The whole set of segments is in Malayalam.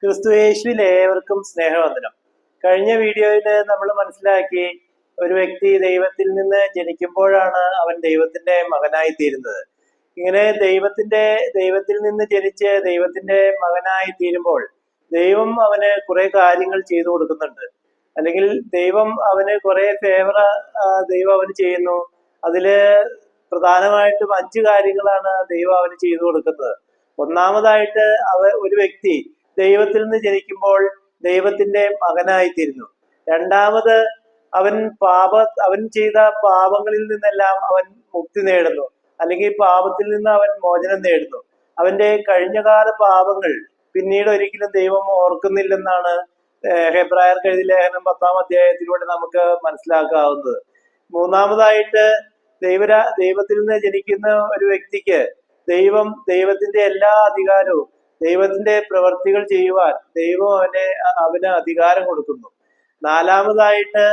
ക്രിസ്തുയേശുവിൽ ഏവർക്കും സ്നേഹവന്ദനം. കഴിഞ്ഞ വീഡിയോയിൽ നമ്മൾ മനസ്സിലാക്കി ഒരു വ്യക്തി ദൈവത്തിൽ നിന്ന് ജനിക്കുമ്പോഴാണ് അവൻ ദൈവത്തിന്റെ മകനായി തീരുന്നത്. ഇങ്ങനെ ദൈവത്തിൽ നിന്ന് ജനിച്ച് ദൈവത്തിന്റെ മകനായി തീരുമ്പോൾ ദൈവം അവന് കുറെ കാര്യങ്ങൾ ചെയ്തു കൊടുക്കുന്നുണ്ട്. അല്ലെങ്കിൽ ദൈവം അവന് കുറെ ഫേവർ ദൈവം അവന് ചെയ്യുന്നു. അതില് പ്രധാനമായിട്ടും 5 കാര്യങ്ങളാണ് ദൈവം അവന് ചെയ്തു കൊടുക്കുന്നത്. ഒന്നാമതായിട്ട് ഒരു വ്യക്തി ദൈവത്തിൽ നിന്ന് ജനിക്കുമ്പോൾ ദൈവത്തിന്റെ മകനായിത്തീരുന്നു. രണ്ടാമത് അവൻ ചെയ്ത പാപങ്ങളിൽ നിന്നെല്ലാം അവൻ മുക്തി നേടുന്നു, അല്ലെങ്കിൽ പാപത്തിൽ നിന്ന് അവൻ മോചനം നേടുന്നു. അവന്റെ കഴിഞ്ഞകാല പാപങ്ങൾ പിന്നീട് ഒരിക്കലും ദൈവം ഓർക്കുന്നില്ലെന്നാണ് ഹെബ്രായർക്ക് എഴുതിയ ലേഖനം 10-ാം അധ്യായത്തിലൂടെ നമുക്ക് മനസ്സിലാക്കാവുന്നത്. മൂന്നാമതായിട്ട് ദൈവത്തിൽ നിന്ന് ജനിക്കുന്ന ഒരു വ്യക്തിക്ക് ദൈവത്തിന്റെ എല്ലാ അധികാരവും, ദൈവത്തിന്റെ പ്രവർത്തികൾ ചെയ്യുവാൻ ദൈവം അവന് അധികാരം കൊടുക്കുന്നു. നാലാമതായിട്ട്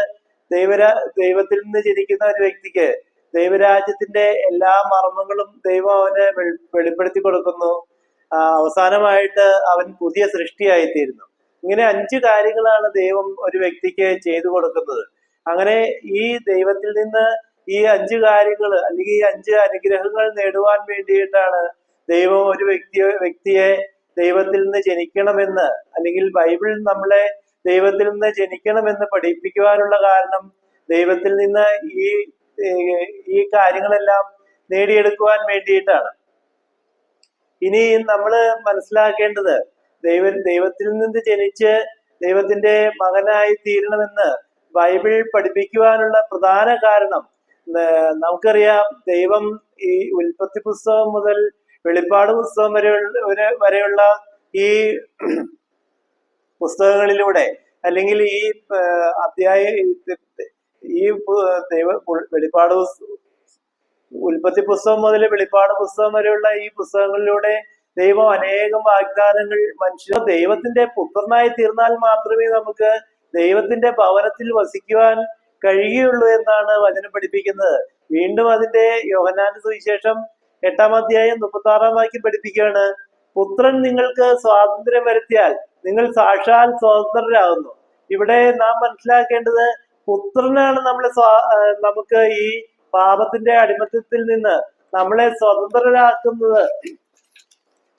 ദൈവത്തിൽ നിന്ന് ജനിക്കുന്ന ഒരു വ്യക്തിക്ക് ദൈവരാജ്യത്തിന്റെ എല്ലാ മർമ്മങ്ങളും ദൈവം അവന് വെളിപ്പെടുത്തി കൊടുക്കുന്നു. അവസാനമായിട്ട് അവൻ പുതിയ സൃഷ്ടിയായിത്തീരുന്നു. ഇങ്ങനെ 5 കാര്യങ്ങളാണ് ദൈവം ഒരു വ്യക്തിക്ക് ചെയ്തു കൊടുക്കുന്നത്. അങ്ങനെ ഈ ദൈവത്തിൽ നിന്ന് ഈ 5 കാര്യങ്ങൾ അല്ലെങ്കിൽ ഈ 5 അനുഗ്രഹങ്ങൾ നേടുവാൻ വേണ്ടിയിട്ടാണ് ദൈവം ഒരു വ്യക്തിയെ ദൈവത്തിൽ നിന്ന് ജനിക്കണമെന്ന്, അല്ലെങ്കിൽ ബൈബിൾ നമ്മളെ ദൈവത്തിൽ നിന്ന് ജനിക്കണമെന്ന് പഠിപ്പിക്കുവാനുള്ള കാരണം ദൈവത്തിൽ നിന്ന് ഈ കാര്യങ്ങളെല്ലാം നേടിയെടുക്കുവാൻ വേണ്ടിയിട്ടാണ്. ഇനി നമ്മൾ മനസ്സിലാക്കേണ്ടത് ദൈവത്തിൽ നിന്ന് ജനിച്ച് ദൈവത്തിന്റെ മകനായി തീരണമെന്ന് ബൈബിൾ പഠിപ്പിക്കുവാനുള്ള പ്രധാന കാരണം, നമുക്കറിയാം ദൈവം ഈ ഉൽപ്പത്തി പുസ്തകം മുതൽ വെളിപ്പാട് പുസ്തകം വരെയുള്ള ഈ പുസ്തകങ്ങളിലൂടെ, അല്ലെങ്കിൽ ഈ ഉൽപ്പത്തി പുസ്തകം മുതൽ വെളിപ്പാട് പുസ്തകം വരെയുള്ള ഈ പുസ്തകങ്ങളിലൂടെ ദൈവം അനേകം വാഗ്ദാനങ്ങൾ ദൈവത്തിന്റെ പുത്രനായി തീർന്നാൽ മാത്രമേ നമുക്ക് ദൈവത്തിന്റെ ഭവനത്തിൽ വസിക്കുവാൻ കഴിയുകയുള്ളൂ എന്നാണ് വചനം പഠിപ്പിക്കുന്നത്. വീണ്ടും അതിന്റെ യോഹന്നാന്റെ സുവിശേഷം 8-ാം അധ്യായം 36-ാം വാക്യം പഠിപ്പിക്കുകയാണ്: പുത്രൻ നിങ്ങൾക്ക് സ്വാതന്ത്ര്യം വരുത്തിയാൽ നിങ്ങൾ സാക്ഷാൽ സ്വതന്ത്രരാകുന്നു. ഇവിടെ നാം മനസ്സിലാക്കേണ്ടത്, പുത്രനാണ് നമുക്ക് ഈ പാപത്തിന്റെ അടിമത്തത്തിൽ നിന്ന് നമ്മളെ സ്വതന്ത്രരാക്കുന്നത്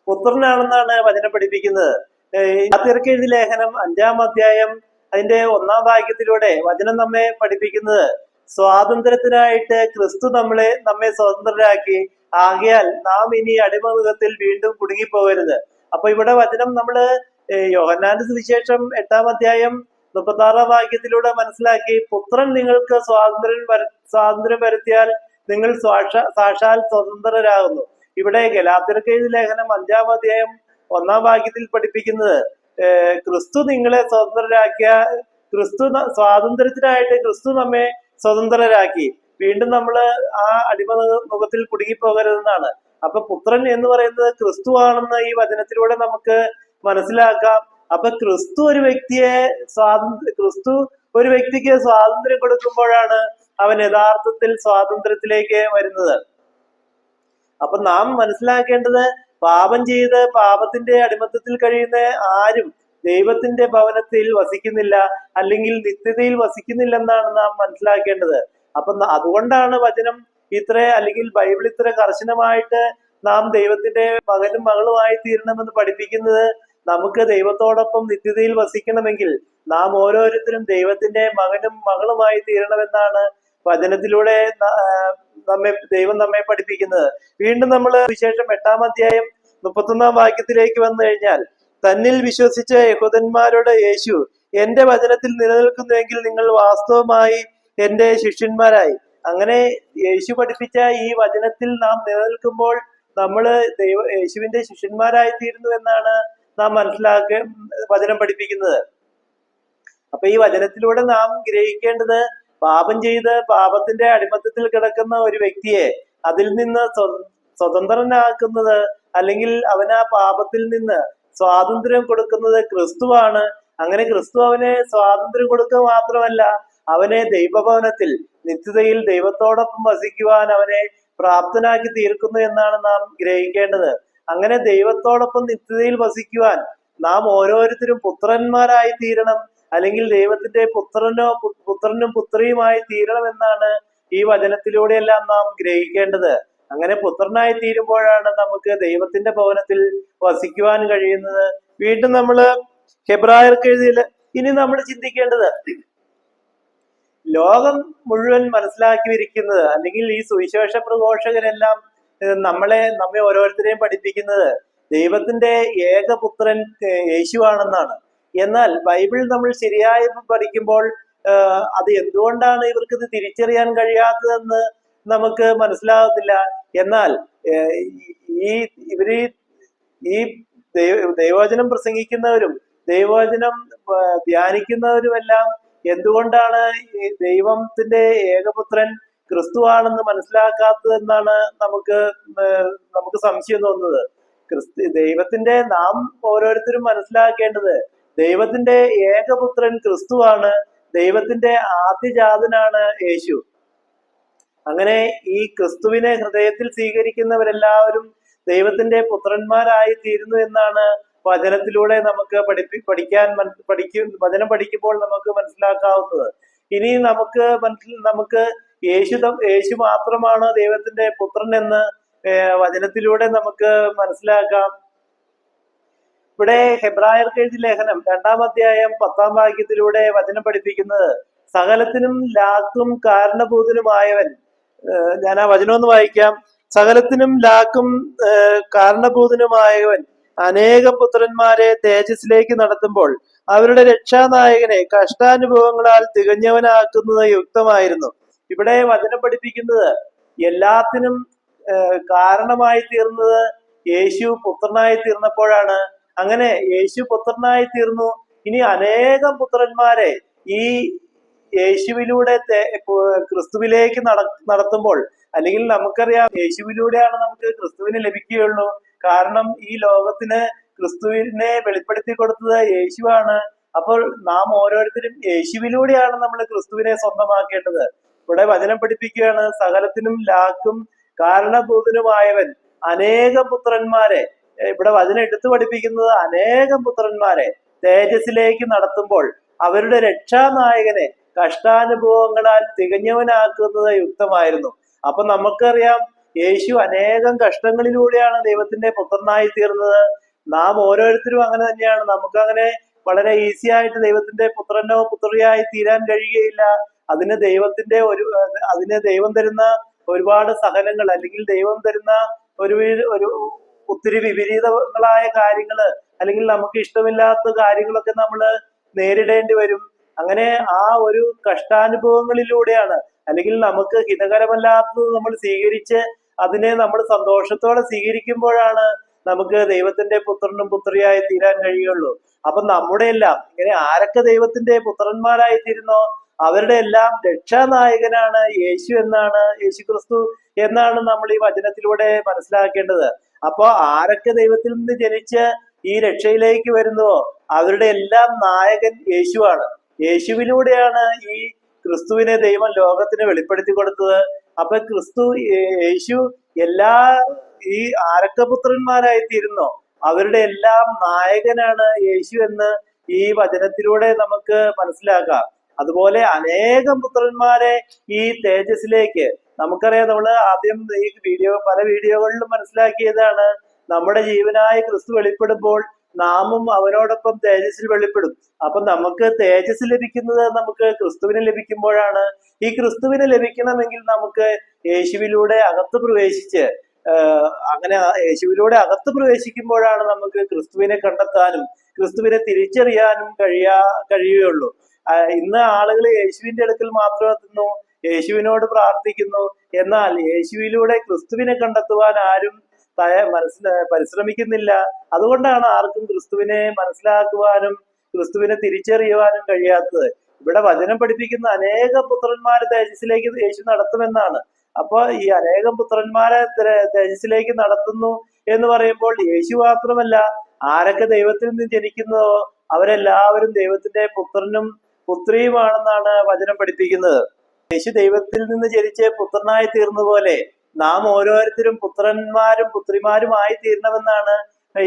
പുത്രനാണെന്നാണ് വചനം പഠിപ്പിക്കുന്നത്. ഗലാത്യർക്ക് എഴുതിയ ലേഖനം 5-ാം അധ്യായം അതിന്റെ 1-ാം വാക്യത്തിലൂടെ വചനം നമ്മെ പഠിപ്പിക്കുന്നത്, സ്വാതന്ത്ര്യത്തിനായിട്ട് ക്രിസ്തു നമ്മെ സ്വതന്ത്രരാക്കി, ആകയാൽ നാം ഇനി അടിമമുഖത്തിൽ വീണ്ടും കുടുങ്ങിപ്പോകരുത്. അപ്പൊ ഇവിടെ വചനം നമ്മള് യോഹന്നാന്റെ സുവിശേഷം 8-ാം അധ്യായം 36-ാം വാക്യത്തിലൂടെ മനസ്സിലാക്കി, പുത്രൻ നിങ്ങൾക്ക് സ്വാതന്ത്ര്യം വരുത്തിയാൽ നിങ്ങൾ സാക്ഷാൽ സ്വതന്ത്രരാകുന്നു. ഇവിടെ ഗലാത്യർക്ക് എഴുതിയ ലേഖനം 5-ാം അധ്യായം 1-ാം വാക്യത്തിൽ പഠിപ്പിക്കുന്നത്, ക്രിസ്തു നിങ്ങളെ സ്വാതന്ത്ര്യത്തിനായിട്ട് ക്രിസ്തു നമ്മെ സ്വതന്ത്രരാക്കി, വീണ്ടും നമ്മള് ആ അടിമമുഖത്തിൽ കുടുങ്ങിപ്പോകരുതെന്നാണ്. അപ്പൊ പുത്രൻ എന്ന് പറയുന്നത് ക്രിസ്തു ആണെന്ന് ഈ വചനത്തിലൂടെ നമുക്ക് മനസ്സിലാക്കാം. അപ്പൊ ക്രിസ്തു ഒരു വ്യക്തിക്ക് സ്വാതന്ത്ര്യം കൊടുക്കുമ്പോഴാണ് അവൻ യഥാർത്ഥത്തിൽ സ്വാതന്ത്ര്യത്തിലേക്ക് വരുന്നത്. അപ്പൊ നാം മനസ്സിലാക്കേണ്ടത്, പാപം ചെയ്ത് പാപത്തിന്റെ അടിമത്തത്തിൽ കഴിയുന്ന ആരും ദൈവത്തിന്റെ ഭവനത്തിൽ വസിക്കുന്നില്ല, അല്ലെങ്കിൽ നിത്യതയിൽ വസിക്കുന്നില്ലെന്നാണ് നാം മനസ്സിലാക്കേണ്ടത്. അപ്പൊ അതുകൊണ്ടാണ് വചനം അല്ലെങ്കിൽ ബൈബിൾ ഇത്ര കർശനമായിട്ട് നാം ദൈവത്തിന്റെ മകനും മകളുമായി തീരണമെന്ന് പഠിപ്പിക്കുന്നത്. നമുക്ക് ദൈവത്തോടൊപ്പം നിത്യതയിൽ വസിക്കണമെങ്കിൽ നാം ഓരോരുത്തരും ദൈവത്തിന്റെ മകനും മകളുമായി തീരണമെന്നാണ് വചനത്തിലൂടെ ദൈവം നമ്മെ പഠിപ്പിക്കുന്നത്. വീണ്ടും നമ്മൾ വിശേഷം 8-ാം അധ്യായം 31-ാം വാക്യത്തിലേക്ക് വന്നു കഴിഞ്ഞാൽ, തന്നിൽ വിശ്വസിച്ച യഹൂദന്മാരോട് യേശു, എന്റെ വചനത്തിൽ നിലനിൽക്കുന്നുവെങ്കിൽ നിങ്ങൾ വാസ്തവമായി എന്റെ ശിഷ്യന്മാരായി. അങ്ങനെ യേശു പഠിപ്പിച്ച ഈ വചനത്തിൽ നാം നിലനിൽക്കുമ്പോൾ നമ്മള് യേശുവിന്റെ ശിഷ്യന്മാരായി തീരുന്നു എന്നാണ് നാം വചനം പഠിപ്പിക്കുന്നത്. അപ്പൊ ഈ വചനത്തിലൂടെ നാം ഗ്രഹിക്കേണ്ടത്, പാപം ചെയ്ത് പാപത്തിന്റെ അടിമത്തത്തിൽ കിടക്കുന്ന ഒരു വ്യക്തിയെ അതിൽ നിന്ന് സ്വതന്ത്രനാക്കുന്നത്, അല്ലെങ്കിൽ അവന് ആ പാപത്തിൽ നിന്ന് സ്വാതന്ത്ര്യം കൊടുക്കുന്നത് ക്രിസ്തുവാണ്. അങ്ങനെ ക്രിസ്തു അവന് സ്വാതന്ത്ര്യം കൊടുക്കുക മാത്രമല്ല, അവനെ ദൈവഭവനത്തിൽ നിത്യതയിൽ ദൈവത്തോടൊപ്പം വസിക്കുവാൻ അവനെ പ്രാപ്തനാക്കി തീർക്കുന്നു എന്നാണ് നാം ഗ്രഹിക്കേണ്ടത്. അങ്ങനെ ദൈവത്തോടൊപ്പം നിത്യതയിൽ വസിക്കുവാൻ നാം ഓരോരുത്തരും പുത്രന്മാരായി തീരണം, അല്ലെങ്കിൽ ദൈവത്തിന്റെ പുത്രനും പുത്രിയുമായി തീരണം എന്നാണ് ഈ വചനത്തിലൂടെയെല്ലാം നാം ഗ്രഹിക്കേണ്ടത്. അങ്ങനെ പുത്രനായി തീരുമ്പോഴാണ് നമുക്ക് ദൈവത്തിന്റെ ഭവനത്തിൽ വസിക്കുവാൻ കഴിയുന്നത്. വീണ്ടും നമ്മള് ഹെബ്രായർക്ക് എഴുതിയില്ല. ഇനി നമ്മൾ ചിന്തിക്കേണ്ടത്, ലോകം മുഴുവൻ മനസ്സിലാക്കിയിരിക്കുന്നത്, അല്ലെങ്കിൽ ഈ സുവിശേഷ പ്രഘോഷകരെല്ലാം നമ്മെ ഓരോരുത്തരെയും പഠിപ്പിക്കുന്നത് ദൈവത്തിന്റെ ഏകപുത്രൻ യേശുവാണെന്നാണ്. എന്നാൽ ബൈബിൾ നമ്മൾ ശരിയായി പഠിക്കുമ്പോൾ അത് എന്തുകൊണ്ടാണ് ഇവർക്ക് ഇത് തിരിച്ചറിയാൻ കഴിയാത്തതെന്ന് നമുക്ക് മനസ്സിലാകുന്നില്ല. എന്നാൽ ഈ ദൈവവചനം പ്രസംഗിക്കുന്നവരും ദൈവവചനം ധ്യാനിക്കുന്നവരുമെല്ലാം എന്തുകൊണ്ടാണ് ഈ ദൈവത്തിന്റെ ഏകപുത്രൻ ക്രിസ്തുവാണെന്ന് മനസ്സിലാക്കാത്തതെന്നാണ് നമുക്ക് സംശയം തോന്നുന്നത്. ദൈവത്തിന്റെ നാം ഓരോരുത്തരും മനസ്സിലാക്കേണ്ടത് ദൈവത്തിന്റെ ഏകപുത്രൻ ക്രിസ്തുവാണ്, ദൈവത്തിന്റെ ആദ്യജാതനാണ് യേശു. അങ്ങനെ ഈ ക്രിസ്തുവിനെ ഹൃദയത്തിൽ സ്വീകരിക്കുന്നവരെല്ലാവരും ദൈവത്തിന്റെ പുത്രന്മാരായി തീരുന്നു എന്നാണ് വചനത്തിലൂടെ നമുക്ക് വചനം പഠിക്കുമ്പോൾ നമുക്ക് മനസ്സിലാക്കാവുന്നത്. ഇനി നമുക്ക് യേശു മാത്രമാണ് ദൈവത്തിന്റെ പുത്രൻ എന്ന് വചനത്തിലൂടെ നമുക്ക് മനസ്സിലാക്കാം. ഇവിടെ ഹെബ്രായർക്ക് എഴുതിയ ലേഖനം 2-ാം അധ്യായം 10-ാം വാക്യത്തിലൂടെ വചനം പഠിപ്പിക്കുന്നത്, സകലത്തിനും ലാക്കും കാരണഭൂതനുമായവൻ. ഞാൻ ആ വചനം ഒന്ന് വായിക്കാം. സകലത്തിനും ലാക്കും കാരണഭൂതനുമായവൻ അനേകം പുത്രന്മാരെ തേജസ്സിലേക്ക് നടത്തുമ്പോൾ അവരുടെ രക്ഷാനായകനെ കഷ്ടാനുഭവങ്ങളാൽ തികഞ്ഞവനാക്കുന്നത് യുക്തമായിരുന്നു. ഇവിടെ വചനം പഠിപ്പിക്കുന്നത് എല്ലാത്തിനും കാരണമായി തീർന്നത് യേശു പുത്രനായി തീർന്നപ്പോഴാണ്. അങ്ങനെ യേശു പുത്രനായി തീർന്നു. ഇനി അനേകം പുത്രന്മാരെ ഈ യേശുവിലൂടെ ക്രിസ്തുവിലേക്ക് നടത്തുമ്പോൾ, അല്ലെങ്കിൽ നമുക്കറിയാം യേശുവിലൂടെയാണ് നമുക്ക് ക്രിസ്തുവിനെ ലഭിക്കുകയുള്ളൂ. കാരണം ഈ ലോകത്തിന് ക്രിസ്തുവിനെ വെളിപ്പെടുത്തി കൊടുത്തത് യേശുവാണ്. അപ്പോൾ നാം ഓരോരുത്തരും യേശുവിലൂടെയാണ് നമ്മൾ ക്രിസ്തുവിനെ സ്വന്തമാക്കേണ്ടത്. ഇവിടെ വചനം പഠിപ്പിക്കുകയാണ്, സകലത്തിനും ലാക്കും കാരണഭൂതനുമായവൻ അനേകം പുത്രന്മാരെ, ഇവിടെ വചനം എടുത്തു പഠിപ്പിക്കുന്നത് അനേകം പുത്രന്മാരെ തേജസ്സിലേക്ക് നടത്തുമ്പോൾ അവരുടെ രക്ഷാനായകനെ കഷ്ടാനുഭവങ്ങളാൽ തികഞ്ഞവനാക്കുന്നത് യുക്തമായിരുന്നു. അപ്പൊ നമുക്കറിയാം യേശു അനേകം കഷ്ടങ്ങളിലൂടെയാണ് ദൈവത്തിന്റെ പുത്രനായി തീർന്നത്. നാം ഓരോരുത്തരും അങ്ങനെ തന്നെയാണ്. നമുക്കങ്ങനെ വളരെ ഈസി ആയിട്ട് ദൈവത്തിന്റെ പുത്രനോ പുത്രിയായി തീരാൻ കഴിയുകയില്ല. അതിന് ദൈവം തരുന്ന ഒരുപാട് സഹനങ്ങൾ, അല്ലെങ്കിൽ ദൈവം തരുന്ന ഒത്തിരി വിപരീതങ്ങളായ കാര്യങ്ങള്, അല്ലെങ്കിൽ നമുക്ക് ഇഷ്ടമില്ലാത്ത കാര്യങ്ങളൊക്കെ നമ്മൾ നേരിടേണ്ടി വരും. അങ്ങനെ ആ ഒരു കഷ്ടാനുഭവങ്ങളിലൂടെയാണ്, അല്ലെങ്കിൽ നമുക്ക് ഹിതകരമല്ലാത്തത് നമ്മൾ സ്വീകരിച്ച് അതിനെ നമ്മൾ സന്തോഷത്തോടെ സ്വീകരിക്കുമ്പോഴാണ് നമുക്ക് ദൈവത്തിന്റെ പുത്രനും പുത്രിയായി തീരാൻ കഴിയുള്ളൂ. അപ്പൊ നമ്മുടെ എല്ലാം ഇങ്ങനെ ആരൊക്കെ ദൈവത്തിന്റെ പുത്രന്മാരായി തീരുന്നോ അവരുടെ എല്ലാം രക്ഷാനായകനാണ് യേശു ക്രിസ്തു എന്നാണ് നമ്മൾ ഈ വചനത്തിലൂടെ മനസ്സിലാക്കേണ്ടത്. അപ്പൊ ആരൊക്കെ ദൈവത്തിൽ നിന്ന് ജനിച്ച് ഈ രക്ഷയിലേക്ക് വരുന്നുവോ അവരുടെ എല്ലാം നായകൻ യേശുവാണ്. യേശുവിലൂടെയാണ് ഈ ക്രിസ്തുവിനെ ദൈവം ലോകത്തിന് വെളിപ്പെടുത്തി കൊടുത്തത്. അപ്പൊ യേശു ഈ ആരൊക്കെ പുത്രന്മാരായി തീരുന്നോ അവരുടെ എല്ലാം നായകനാണ് യേശു എന്ന് ഈ വചനത്തിലൂടെ നമുക്ക് മനസ്സിലാക്കാം. അതുപോലെ അനേകം പുത്രന്മാരെ ഈ തേജസ്സിലേക്ക്, നമുക്കറിയാം, നമ്മൾ ആദ്യം പല വീഡിയോകളിലും മനസ്സിലാക്കിയതാണ്, നമ്മുടെ ജീവനായ ക്രിസ്തു വെളിപ്പെടുമ്പോൾ നാമും അവനോടൊപ്പം തേജസ്സിൽ വെളിപ്പെടും. അപ്പൊ നമുക്ക് തേജസ് ലഭിക്കുന്നത് നമുക്ക് ക്രിസ്തുവിനെ ലഭിക്കുമ്പോഴാണ്. ഈ ക്രിസ്തുവിനെ ലഭിക്കണമെങ്കിൽ നമുക്ക് യേശുവിലൂടെ അകത്ത് പ്രവേശിച്ച് യേശുവിലൂടെ അകത്ത് പ്രവേശിക്കുമ്പോഴാണ് നമുക്ക് ക്രിസ്തുവിനെ കണ്ടെത്താനും ക്രിസ്തുവിനെ തിരിച്ചറിയാനും കഴിയുകയുള്ളൂ. ഇന്ന് ആളുകൾ യേശുവിന്റെ അടുക്കൽ മാത്രം എത്തുന്നു, യേശുവിനോട് പ്രാർത്ഥിക്കുന്നു. എന്നാൽ യേശുവിലൂടെ ക്രിസ്തുവിനെ കണ്ടെത്തുവാൻ ആരും പരിശ്രമിക്കുന്നില്ല. അതുകൊണ്ടാണ് ആർക്കും ക്രിസ്തുവിനെ മനസ്സിലാക്കുവാനും ക്രിസ്തുവിനെ തിരിച്ചറിയുവാനും കഴിയാത്തത്. ഇവിടെ വചനം പഠിപ്പിക്കുന്ന അനേകം പുത്രന്മാരെ തേജസ്സിലേക്ക് യേശു നടത്തുമെന്നാണ്. അപ്പൊ ഈ അനേകം പുത്രന്മാരെ തേജസ്സിലേക്ക് നടത്തുന്നു എന്ന് പറയുമ്പോൾ യേശു മാത്രമല്ല, ആരൊക്കെ ദൈവത്തിൽ നിന്ന് ജനിക്കുന്നതോ അവരെല്ലാവരും ദൈവത്തിന്റെ പുത്രനും പുത്രിയുമാണെന്നാണ് വചനം പഠിപ്പിക്കുന്നത്. യേശു ദൈവത്തിൽ നിന്ന് ജനിച്ച് പുത്രനായി തീർന്ന പോലെ നാം ഓരോരുത്തരും പുത്രന്മാരും പുത്രിമാരും ആയി തീരണമെന്നാണ്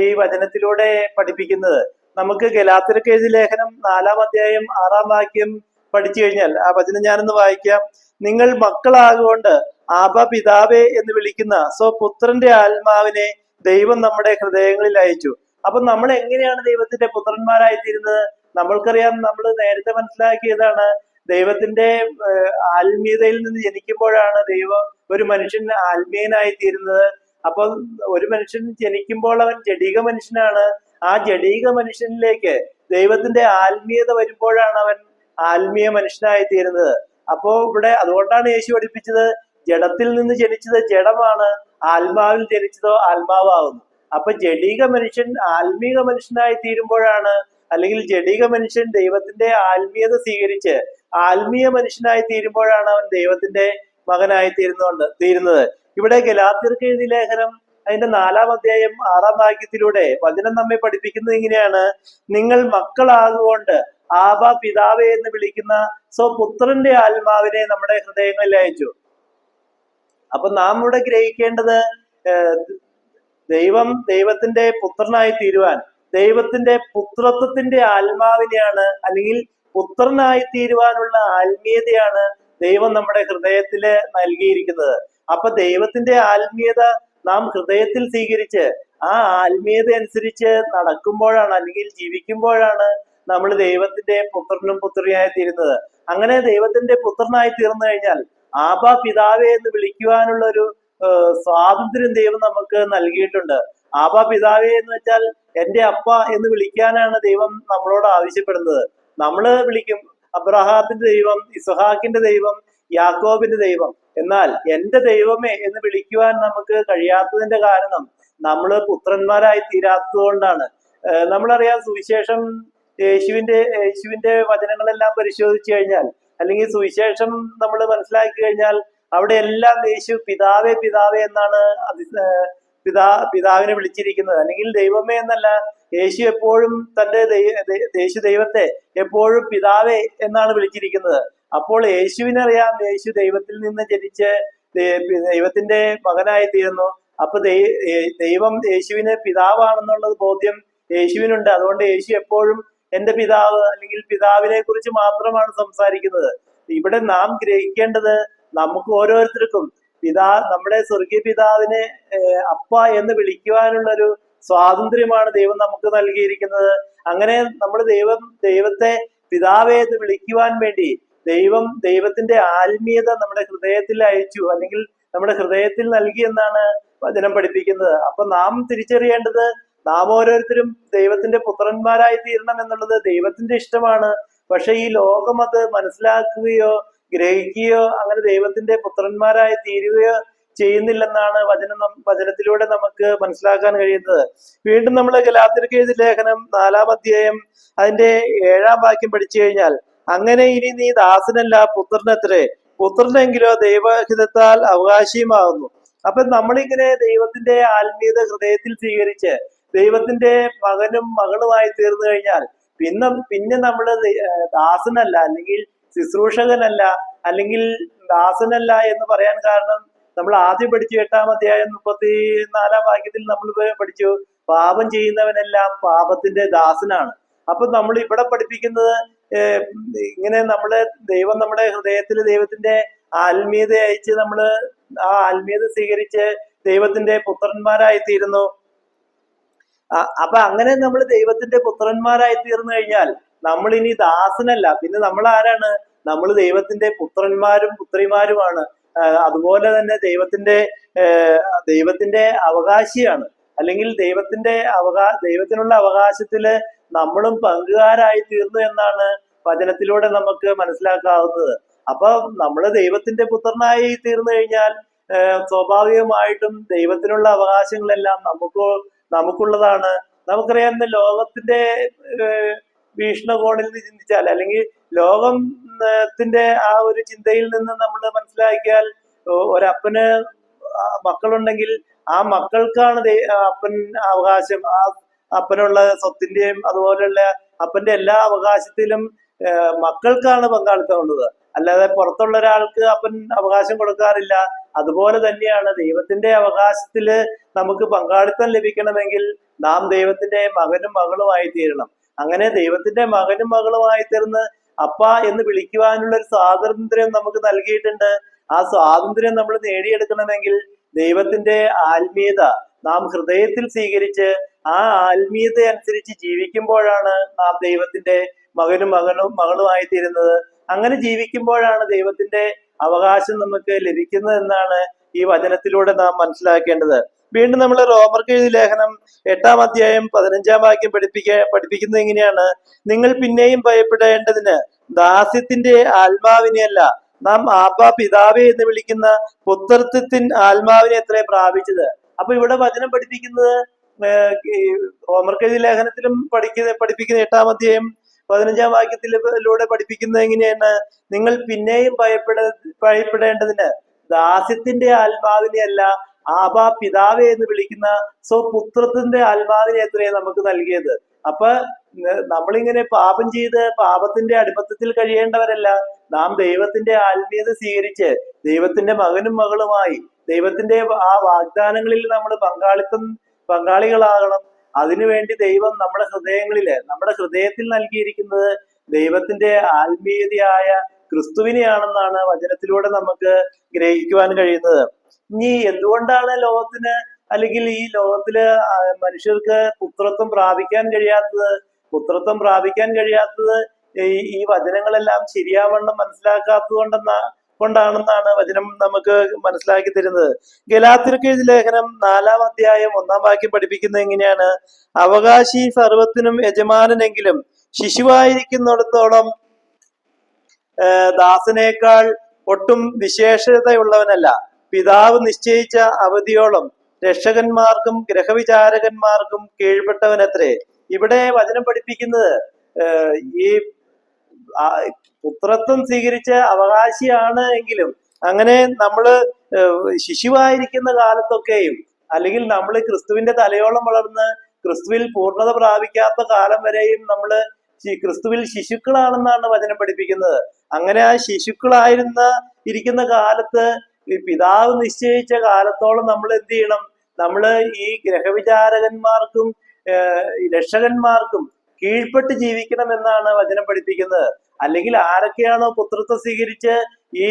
ഈ വചനത്തിലൂടെ പഠിപ്പിക്കുന്നത്. നമുക്ക് ഗലാത്യർക്ക് എഴുതിയ ലേഖനം 4-ാം അധ്യായം 6-ാം വാക്യം പഠിച്ചു കഴിഞ്ഞാൽ ആ വചനം ഞാനൊന്ന് വായിക്കാം. നിങ്ങൾ മക്കളാകൊണ്ട് ആബാ പിതാവേ എന്ന് വിളിക്കുന്ന സ്വപുത്രന്റെ ആത്മാവിനെ ദൈവം നമ്മുടെ ഹൃദയങ്ങളിൽ അയച്ചു. അപ്പൊ നമ്മൾ എങ്ങനെയാണ് ദൈവത്തിന്റെ പുത്രന്മാരായി തീരുന്നത്? നമ്മൾക്കറിയാം, നമ്മൾ നേരത്തെ മനസ്സിലാക്കിയതാണ്, ദൈവത്തിന്റെ ആത്മീയതയിൽ നിന്ന് ജനിക്കുമ്പോഴാണ് ഒരു മനുഷ്യൻ ആത്മീയനായി തീരുന്നത്. അപ്പൊ ഒരു മനുഷ്യൻ ജനിക്കുമ്പോൾ അവൻ ജഡിക മനുഷ്യനാണ്. ആ ജഡീക മനുഷ്യനിലേക്ക് ദൈവത്തിന്റെ ആത്മീയത വരുമ്പോഴാണ് അവൻ ആത്മീയ മനുഷ്യനായി തീരുന്നത്. അപ്പോ ഇവിടെ അതുകൊണ്ടാണ് യേശു പഠിപ്പിച്ചത്, ജഡത്തിൽ നിന്ന് ജനിച്ചത് ജഡമാണ്, ആത്മാവിൽ ജനിച്ചതോ ആത്മാവാകുന്നു. അപ്പൊ ജഡീക മനുഷ്യൻ ആത്മീക മനുഷ്യനായി തീരുമ്പോഴാണ്, അല്ലെങ്കിൽ ജഡീക മനുഷ്യൻ ദൈവത്തിന്റെ ആത്മീയത സ്വീകരിച്ച് ആത്മീയ മനുഷ്യനായി തീരുമ്പോഴാണ് അവൻ ദൈവത്തിന്റെ മകനായി തീരുന്നത്. ഇവിടെ ഗലാത്യർക്ക് എഴുതിയ ലേഖനം അതിന്റെ 4-ാം അധ്യായം 6-ാം വാക്യത്തിലൂടെ വചനം നമ്മെ പഠിപ്പിക്കുന്നത് ഇങ്ങനെയാണ്: നിങ്ങൾ മക്കളാകൊണ്ട് ആബാ പിതാവേ എന്ന് വിളിക്കുന്ന സ്വപുത്രന്റെ ആത്മാവിനെ നമ്മുടെ ഹൃദയങ്ങളിൽ അയച്ചു. അപ്പൊ നാം ഇവിടെ ഗ്രഹിക്കേണ്ടത്, ദൈവത്തിന്റെ പുത്രനായി തീരുവാൻ ദൈവത്തിന്റെ പുത്രത്വത്തിന്റെ ആത്മാവിനെയാണ്, അല്ലെങ്കിൽ പുത്രനായി തീരുവാനുള്ള ആത്മീയതയാണ് ദൈവം നമ്മുടെ ഹൃദയത്തില് നൽകിയിരിക്കുന്നത്. അപ്പൊ ദൈവത്തിന്റെ ആത്മീയത നാം ഹൃദയത്തിൽ സ്വീകരിച്ച് ആ ആത്മീയത അനുസരിച്ച് നടക്കുമ്പോഴാണ്, അല്ലെങ്കിൽ ജീവിക്കുമ്പോഴാണ് നമ്മൾ ദൈവത്തിന്റെ പുത്രനും പുത്രിയായി തീരുന്നത്. അങ്ങനെ ദൈവത്തിന്റെ പുത്രനായി തീർന്നു കഴിഞ്ഞാൽ ആബാ പിതാവേ എന്ന് വിളിക്കുവാനുള്ള ഒരു സ്വാതന്ത്ര്യം ദൈവം നമുക്ക് നൽകിയിട്ടുണ്ട്. ആബാ പിതാവേ എന്ന് വെച്ചാൽ എന്റെ അപ്പ എന്ന് വിളിക്കാനാണ് ദൈവം നമ്മളോട് ആവശ്യപ്പെടുന്നത്. നമ്മള് വിളിക്കും അബ്രഹാത്തിന്റെ ദൈവം, ഇസ്ഹാക്കിന്റെ ദൈവം, യാക്കോബിന്റെ ദൈവം. എന്നാൽ എന്റെ ദൈവമേ എന്ന് വിളിക്കുവാൻ നമുക്ക് കഴിയാത്തതിന്റെ കാരണം നമ്മള് പുത്രന്മാരായി തീരാത്തത് കൊണ്ടാണ്. നമ്മളറിയാം, സുവിശേഷം യേശുവിന്റെ വചനങ്ങളെല്ലാം പരിശോധിച്ചു കഴിഞ്ഞാൽ, അല്ലെങ്കിൽ സുവിശേഷം നമ്മൾ മനസ്സിലാക്കി കഴിഞ്ഞാൽ, അവിടെ എല്ലാം യേശു പിതാവേ പിതാവേ എന്നാണ് പിതാവിനെ വിളിച്ചിരിക്കുന്നത്. അല്ലെങ്കിൽ ദൈവമേ എന്നല്ല, യേശു എപ്പോഴും യേശു ദൈവത്തെ എപ്പോഴും പിതാവേ എന്നാണ് വിളിച്ചിരിക്കുന്നത്. അപ്പോൾ യേശുവിനറിയാം, യേശു ദൈവത്തിൽ നിന്ന് ജനിച്ച് ദൈവത്തിന്റെ മകനായി തീരുന്നു. അപ്പൊ ദൈവം യേശുവിന് പിതാവാണെന്നുള്ളത് ബോധ്യം യേശുവിനുണ്ട്. അതുകൊണ്ട് യേശു എപ്പോഴും എന്റെ പിതാവ്, അല്ലെങ്കിൽ പിതാവിനെ കുറിച്ച് മാത്രമാണ് സംസാരിക്കുന്നത്. ഇവിടെ നാം ഗ്രഹിക്കേണ്ടത്, നമുക്ക് ഓരോരുത്തർക്കും നമ്മുടെ സ്വർഗീയ പിതാവിനെ അപ്പ എന്ന് വിളിക്കുവാനുള്ള ഒരു സ്വാതന്ത്ര്യമാണ് ദൈവം നമുക്ക് നൽകിയിരിക്കുന്നത്. അങ്ങനെ നമ്മൾ ദൈവത്തെ പിതാവേ എന്ന് വിളിക്കുവാൻ വേണ്ടി ദൈവത്തിന്റെ ആത്മീയത നമ്മുടെ ഹൃദയത്തിൽ അയച്ചു, അല്ലെങ്കിൽ നമ്മുടെ ഹൃദയത്തിൽ നൽകി എന്നാണ് വചനം പഠിപ്പിക്കുന്നത്. അപ്പൊ നാം തിരിച്ചറിയേണ്ടത്, നാം ഓരോരുത്തരും ദൈവത്തിന്റെ പുത്രന്മാരായി തീരണം എന്നുള്ളത് ദൈവത്തിന്റെ ഇഷ്ടമാണ്. പക്ഷെ ഈ ലോകം അത് മനസ്സിലാക്കുകയോ ഗ്രഹിക്കുകയോ അങ്ങനെ ദൈവത്തിന്റെ പുത്രന്മാരായി തീരുകയോ ചെയ്യുന്നില്ലെന്നാണ് വചനത്തിലൂടെ നമുക്ക് മനസ്സിലാക്കാൻ കഴിയുന്നത്. വീണ്ടും നമ്മൾ ഗലാത്യർക്ക് എഴുതിയ ലേഖനം 4-ാം അധ്യായം അതിന്റെ 7-ാം വാക്യം പഠിച്ചു കഴിഞ്ഞാൽ, അങ്ങനെ ഇനി നീ ദാസനല്ല പുത്രനത്രേ, പുത്രനെങ്കിലോ ദൈവഹിതത്താൽ അവകാശിയുമാകുന്നു. അപ്പൊ നമ്മളിങ്ങനെ ദൈവത്തിന്റെ ആത്മീയത ഹൃദയത്തിൽ സ്വീകരിച്ച് ദൈവത്തിന്റെ മകനും മകളുമായി തീർന്നു കഴിഞ്ഞാൽ പിന്നെ നമ്മള് ദാസനല്ല, അല്ലെങ്കിൽ ശുശ്രൂഷകനല്ല, അല്ലെങ്കിൽ ദാസനല്ല എന്ന് പറയാൻ കാരണം, നമ്മൾ ആദ്യം പഠിച്ചു 8-ാം അധ്യായം 34-ാം വാക്യത്തിൽ നമ്മൾ പഠിച്ചു, പാപം ചെയ്യുന്നവനെല്ലാം പാപത്തിന്റെ ദാസനാണ്. അപ്പൊ നമ്മൾ ഇവിടെ പഠിപ്പിക്കുന്നത്, ഇങ്ങനെ ദൈവം നമ്മുടെ ഹൃദയത്തിൽ ദൈവത്തിന്റെ ആത്മീയത അയച്ച് ആ ആത്മീയത സ്വീകരിച്ച് ദൈവത്തിന്റെ പുത്രന്മാരായി തീരുന്നു. അപ്പൊ അങ്ങനെ നമ്മൾ ദൈവത്തിന്റെ പുത്രന്മാരായി തീർന്നു കഴിഞ്ഞാൽ നമ്മൾ ഇനി ദാസനല്ല, പിന്നെ നമ്മൾ ആരാണ്? നമ്മൾ ദൈവത്തിന്റെ പുത്രന്മാരും പുത്രിമാരുമാണ്. അതുപോലെ തന്നെ ദൈവത്തിന്റെ അവകാശിയാണ്, അല്ലെങ്കിൽ ദൈവത്തിനുള്ള അവകാശത്തില് നമ്മളും പങ്കുകാരായി തീർന്നു എന്നാണ് വചനത്തിലൂടെ നമുക്ക് മനസ്സിലാക്കാവുന്നത്. അപ്പൊ നമ്മൾ ദൈവത്തിന്റെ പുത്രനായി തീർന്നു കഴിഞ്ഞാൽ സ്വാഭാവികമായിട്ടും ദൈവത്തിനുള്ള അവകാശങ്ങളെല്ലാം നമുക്കുള്ളതാണ്. നമുക്കറിയാം, ലോകത്തിന്റെ വീക്ഷണകോണിൽ നിന്ന് ചിന്തിച്ചാൽ, അല്ലെങ്കിൽ ലോകത്തിന്റെ ആ ഒരു ചിന്തയിൽ നിന്ന് നമ്മൾ മനസ്സിലാക്കിയാൽ, ഒരപ്പന് മക്കളുണ്ടെങ്കിൽ ആ മക്കൾക്കാണ് അപ്പൻ അവകാശം. ആ അപ്പനുള്ള സ്വത്തിന്റെയും അതുപോലെയുള്ള അപ്പന്റെ എല്ലാ അവകാശത്തിലും മക്കൾക്കാണ് പങ്കാളിത്തം ഉള്ളത്. അല്ലാതെ പുറത്തുള്ള ഒരാൾക്ക് അപ്പൻ അവകാശം കൊടുക്കാറില്ല. അതുപോലെ തന്നെയാണ് ദൈവത്തിന്റെ അവകാശത്തില് നമുക്ക് പങ്കാളിത്തം ലഭിക്കണമെങ്കിൽ നാം ദൈവത്തിന്റെ മകനും മകളുമായി തീരണം. അങ്ങനെ ദൈവത്തിന്റെ മകനും മകളുമായി തീർന്ന് അപ്പ എന്ന് വിളിക്കുവാനുള്ള ഒരു സ്വാതന്ത്ര്യം നമുക്ക് നൽകിയിട്ടുണ്ട്. ആ സ്വാതന്ത്ര്യം നമ്മൾ നേടിയെടുക്കണമെങ്കിൽ ദൈവത്തിന്റെ ആത്മീയത നാം ഹൃദയത്തിൽ സ്വീകരിച്ച് ആ ആത്മീയത അനുസരിച്ച് ജീവിക്കുമ്പോഴാണ് നാം ദൈവത്തിന്റെ മകനും മകളുമായി തീരുന്നത്. അങ്ങനെ ജീവിക്കുമ്പോഴാണ് ദൈവത്തിന്റെ അവകാശം നമുക്ക് ലഭിക്കുന്നത് എന്നാണ് ഈ വചനത്തിലൂടെ നാം മനസ്സിലാക്കേണ്ടത്. വീണ്ടും നമ്മൾ റോമർക്ക് എഴുതിയ ലേഖനം 8-ാം അധ്യായം 15-ാം വാക്യം പഠിപ്പിക്കുന്നത് എങ്ങനെയാണ്? നിങ്ങൾ പിന്നെയും ഭയപ്പെടേണ്ടതിന് ദാസ്യത്തിന്റെ ആത്മാവിനെയല്ല, നാം ആബാ പിതാവേ എന്ന് വിളിക്കുന്ന പുത്രത്വത്തിൻ ആത്മാവിനെ എത്രേ പ്രാപിച്ചത്. അപ്പൊ ഇവിടെ വചനം പഠിപ്പിക്കുന്നത് റോമർക്ക് എഴുതിയ ലേഖനത്തിലും പഠിപ്പിക്കുന്ന 8-ാം അധ്യായം 15-ാം വാക്യത്തിലൂടെ പഠിപ്പിക്കുന്നത് എങ്ങനെയാണ്? നിങ്ങൾ പിന്നെയും ഭയപ്പെടേണ്ടതിന് ദാസ്യത്തിന്റെ ആത്മാവിനെയല്ല, ആബാ പിതാവേ എന്ന് വിളിക്കുന്ന സ്വപുത്രത്തിന്റെ ആത്മാവിനെ എത്രയാണ് നമുക്ക് നൽകിയത്. അപ്പൊ നമ്മളിങ്ങനെ പാപം ചെയ്ത് പാപത്തിന്റെ അടിമത്തത്തിൽ കഴിയേണ്ടവരല്ല. നാം ദൈവത്തിന്റെ ആത്മീയത സ്വീകരിച്ച് ദൈവത്തിന്റെ മകനും മകളുമായി ദൈവത്തിന്റെ ആ വാഗ്ദാനങ്ങളിൽ നമ്മൾ പങ്കാളികളാകണം. അതിനുവേണ്ടി ദൈവം നമ്മുടെ ഹൃദയത്തിൽ നൽകിയിരിക്കുന്നത് ദൈവത്തിന്റെ ആത്മീയതയായ ക്രിസ്തുവിനെയാണെന്നാണ് വചനത്തിലൂടെ നമുക്ക് ഗ്രഹിക്കുവാൻ കഴിയുന്നത്. ഇനി എന്തുകൊണ്ടാണ് ലോകത്തിന് അല്ലെങ്കിൽ ഈ ലോകത്തില് മനുഷ്യർക്ക് പുത്രത്വം പ്രാപിക്കാൻ കഴിയാത്തത് ഈ വചനങ്ങളെല്ലാം ശരിയാവണ്ണം മനസ്സിലാക്കാത്തത് കൊണ്ടാണെന്നാണ് വചനം നമുക്ക് മനസ്സിലാക്കി തരുന്നത്. ഗലാത്യർക്ക് എഴുതിയ ലേഖനം 4-ാം അധ്യായം 1-ാം വാക്യം പഠിപ്പിക്കുന്നത് എങ്ങനെയാണ്? അവകാശി സർവത്തിനും യജമാനനെങ്കിലും ശിശുവായിരിക്കുന്നിടത്തോളം ദാസനേക്കാൾ ഒട്ടും വിശേഷതയുള്ളവനല്ല. പിതാവ് നിശ്ചയിച്ച അവധിയോളം രക്ഷകന്മാർക്കും ഗ്രഹവിചാരകന്മാർക്കും കീഴ്പ്പെട്ടവനത്രേ. ഇവിടെ വചനം പഠിപ്പിക്കുന്നത് ഈ പുത്രത്വം സ്വീകരിച്ച അവകാശിയാണ് എങ്കിലും അങ്ങനെ നമ്മള് ശിശുവായിരിക്കുന്ന കാലത്തൊക്കെയും അല്ലെങ്കിൽ നമ്മൾ ക്രിസ്തുവിന്റെ തലയോളം വളർന്ന് ക്രിസ്തുവിൽ പൂർണ്ണത പ്രാപിക്കാത്ത കാലം വരെയും നമ്മള് ക്രിസ്തുവിൽ ശിശുക്കളാണെന്നാണ് വചനം പഠിപ്പിക്കുന്നത്. അങ്ങനെ ആ ഇരിക്കുന്ന കാലത്ത് ഈ പിതാവ് നിശ്ചയിച്ച കാലത്തോളം നമ്മൾ എന്ത് ചെയ്യണം? നമ്മള് ഈ ഗ്രഹവിചാരകന്മാർക്കും രക്ഷകന്മാർക്കും കീഴ്പ്പെട്ട് ജീവിക്കണം എന്നാണ് വചനം പഠിപ്പിക്കുന്നത്. അല്ലെങ്കിൽ ആരൊക്കെയാണോ പുത്രത്വം സ്വീകരിച്ച് ഈ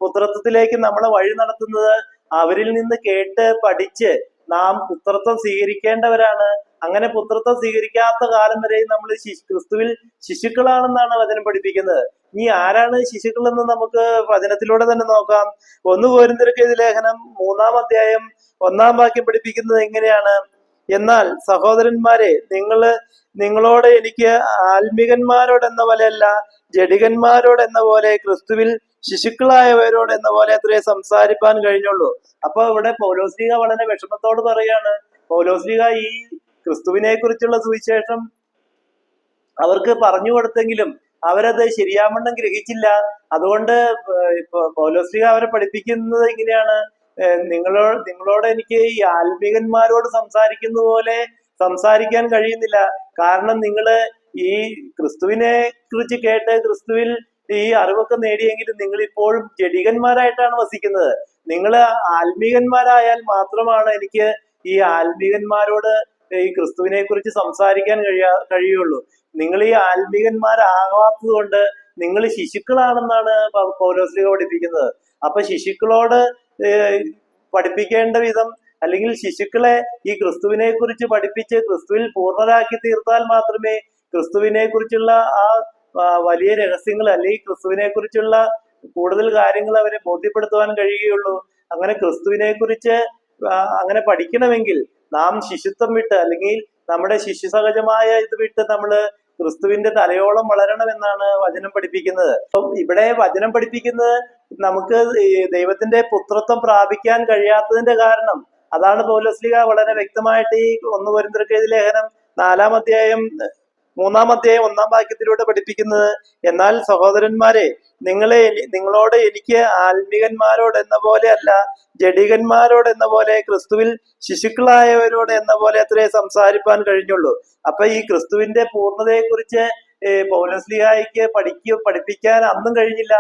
പുത്രത്വത്തിലേക്ക് നമ്മളെ വഴി നടത്തുന്നത് അവരിൽ നിന്ന് കേട്ട് പഠിച്ച് നാം പുത്രത്വം സ്വീകരിക്കേണ്ടവരാണ്. അങ്ങനെ പുത്രത്വം സ്വീകരിക്കാത്ത കാലം വരെ നമ്മൾ ക്രിസ്തുവിൽ ശിശുക്കളാണെന്നാണ് വചനം പഠിപ്പിക്കുന്നത്. ഇനി ആരാണ് ശിശുക്കൾ എന്ന് നമുക്ക് വചനത്തിലൂടെ തന്നെ നോക്കാം. 1 കൊരിന്ത്യർക്ക് എഴുതിയ ലേഖനം 3-ാം അധ്യായം 1-ാം വാക്യം പഠിപ്പിക്കുന്നത് എങ്ങനെയാണ്? എന്നാൽ സഹോദരന്മാരെ, നിങ്ങളോട് എനിക്ക് ആത്മികന്മാരോടെന്ന പോലെയല്ല, ജഡികന്മാരോടെന്ന പോലെ ക്രിസ്തുവിൽ ശിശുക്കളായവരോട് എന്ന പോലെ അത്രേ സംസാരിപ്പാൻ കഴിഞ്ഞുള്ളൂ. അപ്പൊ ഇവിടെ പൗലോസ്ലീഹ വളരെ വിഷമത്തോട് പറയാണ്. പൗലോസ്ലീഹ ഈ ക്രിസ്തുവിനെ കുറിച്ചുള്ള സുവിശേഷം അവർക്ക് പറഞ്ഞു കൊടുത്തെങ്കിലും അവരത് ശരിയാവണ്ണം ഗ്രഹിച്ചില്ല. അതുകൊണ്ട് പൗലോസ്ലീഹ അവരെ പഠിപ്പിക്കുന്നത് ഇങ്ങനെയാണ്: നിങ്ങളോട് എനിക്ക് ഈ ആത്മീകന്മാരോട് സംസാരിക്കുന്ന പോലെ സംസാരിക്കാൻ കഴിയുന്നില്ല. കാരണം നിങ്ങള് ഈ ക്രിസ്തുവിനെ കുറിച്ച് കേട്ട് ക്രിസ്തുവിൽ ഈ അറിവൊക്കെ നേടിയെങ്കിലും നിങ്ങൾ ഇപ്പോഴും ജഡികന്മാരായിട്ടാണ് വസിക്കുന്നത്. നിങ്ങൾ ആത്മീകന്മാരായാൽ മാത്രമാണ് എനിക്ക് ഈ ആത്മീകന്മാരോട് ഈ ക്രിസ്തുവിനെ കുറിച്ച് സംസാരിക്കാൻ കഴിയുള്ളൂ. നിങ്ങൾ ഈ ആത്മീകന്മാരാകാത്തത് കൊണ്ട് നിങ്ങൾ ശിശുക്കളാണെന്നാണ് പൗലോസ്ലീഹ പഠിപ്പിക്കുന്നത്. അപ്പൊ ശിശുക്കളോട് പഠിപ്പിക്കേണ്ട വിധം അല്ലെങ്കിൽ ശിശുക്കളെ ഈ ക്രിസ്തുവിനെ കുറിച്ച് പഠിപ്പിച്ച് ക്രിസ്തുവിൽ പൂർണ്ണരാക്കി തീർത്താൽ മാത്രമേ ക്രിസ്തുവിനെ കുറിച്ചുള്ള ആ വലിയ രഹസ്യങ്ങൾ അല്ലെങ്കിൽ ക്രിസ്തുവിനെ കുറിച്ചുള്ള കൂടുതൽ കാര്യങ്ങൾ അവരെ ബോധ്യപ്പെടുത്തുവാൻ കഴിയുകയുള്ളൂ. അങ്ങനെ ക്രിസ്തുവിനെ കുറിച്ച് അങ്ങനെ പഠിക്കണമെങ്കിൽ നാം ശിശുത്വം വിട്ട് അല്ലെങ്കിൽ നമ്മുടെ ശിശു സഹജമായ ഇത് വിട്ട് നമ്മള് ക്രിസ്തുവിന്റെ തലയോളം വളരണമെന്നാണ് വചനം പഠിപ്പിക്കുന്നത്. അപ്പം ഇവിടെ വചനം പഠിപ്പിക്കുന്നത് നമുക്ക് ദൈവത്തിന്റെ പുത്രത്വം പ്രാപിക്കാൻ കഴിയാത്തതിന്റെ കാരണം അതാണ് പൗലോസ്ലീഹ വളരെ വ്യക്തമായിട്ട് ഈ 1 കൊരിന്ത്യർക്ക് എഴുതിയ ലേഖനം 4-ാം അധ്യായം 3-ാം അധ്യായം 1-ാം വാക്യത്തിലൂടെ പഠിപ്പിക്കുന്നത്. എന്നാൽ സഹോദരന്മാരെ, നിങ്ങളോട് എനിക്ക് ആത്മികന്മാരോട് എന്ന പോലെ അല്ല, ജഡികന്മാരോട് എന്ന പോലെ ക്രിസ്തുവിൽ ശിശുക്കളായവരോട് എന്ന പോലെ അത്രേ സംസാരിപ്പാൻ കഴിഞ്ഞുള്ളൂ. അപ്പൊ ഈ ക്രിസ്തുവിന്റെ പൂർണ്ണതയെ കുറിച്ച് പൗലോസ്ലീഹായ്ക്ക് പഠിപ്പിക്കാൻ അന്നും കഴിഞ്ഞില്ല.